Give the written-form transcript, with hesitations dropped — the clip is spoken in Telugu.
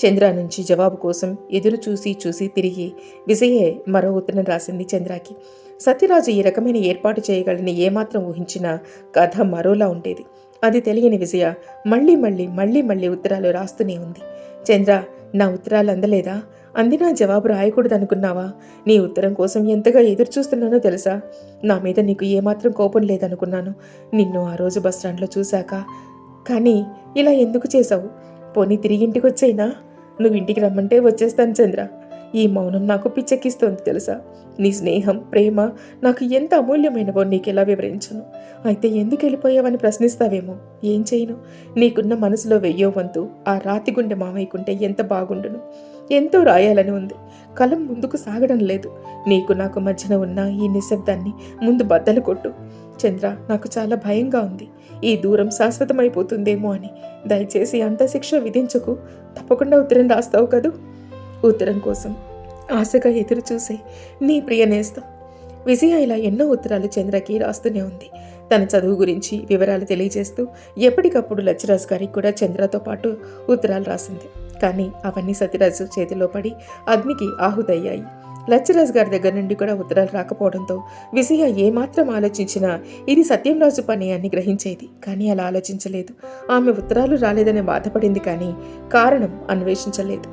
చంద్ర నుంచి జవాబు కోసం ఎదురు చూసి చూసి తిరిగి విజయే మరో ఉత్తరం రాసింది చంద్రకి. సత్యరాజు ఈ రకమైన ఏర్పాటు చేయగలని ఏమాత్రం ఊహించినా కథ మరోలా ఉండేది. అది తెలియని విజయ మళ్ళీ మళ్ళీ మళ్ళీ మళ్ళీ ఉత్తరాలు రాస్తూనే ఉంది. చంద్ర, నా ఉత్తరాలు అందలేదా? అందినా జవాబు రాయకూడదనుకున్నావా? నీ ఉత్తరం కోసం ఎంతగా ఎదురు చూస్తున్నానో తెలుసా? నా మీద నీకు ఏమాత్రం కోపం లేదనుకున్నాను నిన్ను ఆ రోజు బస్ స్టాండ్లో చూశాక. కానీ ఇలా ఎందుకు చేశావు? పోనీ తిరిగి ఇంటికి వచ్చేయినా? నువ్వు ఇంటికి రమ్మంటే వచ్చేస్తాను చంద్ర. ఈ మౌనం నాకు పిచ్చెక్కిస్తోంది తెలుసా? నీ స్నేహం, ప్రేమ నాకు ఎంత అమూల్యమైనవో నీకెలా వివరించను? అయితే ఎందుకు వెళ్ళిపోయావని ప్రశ్నిస్తావేమో. ఏం చేయను? నీకున్న మనసులో వెయ్యో వంతు ఆ రాతి గుండె మామయ్యకుంటే ఎంత బాగుండును. ఎంతో రాయాలని ఉంది, కలం ముందుకు సాగడం లేదు. నీకు నాకు మధ్యన ఉన్న ఈ నిశ్శబ్దాన్ని ముందు బద్దలు కొట్టు. చంద్ర, నాకు చాలా భయంగా ఉంది. ఈ దూరం శాశ్వతమైపోతుందేమో అని. దయచేసి అంత శిక్ష విధించకు. తప్పకుండా ఉత్తరం రాస్తావు కదూ? ఉత్తరం కోసం ఆశగా ఎదురు చూసే నీ ప్రియ నేస్తం. విజయ ఇలా ఎన్నో ఉత్తరాలు చంద్రకి రాస్తూనే ఉంది. తన చదువు గురించి వివరాలు తెలియజేస్తూ ఎప్పటికప్పుడు లచ్చిరాజు గారికి కూడా చంద్రతో పాటు ఉత్తరాలు రాసింది. కానీ అవన్నీ సత్యరాజు చేతిలో పడి అగ్నికి ఆహుతయ్యాయి. లచ్చిరాజు గారి దగ్గర నుండి కూడా ఉత్తరాలు రాకపోవడంతో విజయ ఏమాత్రం ఆలోచించినా ఇది సత్యంరాజు పని అని గ్రహించేది. కానీ అలా ఆలోచించలేదు. ఆమె ఉత్తరాలు రాలేదని బాధపడింది, కానీ కారణం అన్వేషించలేదు.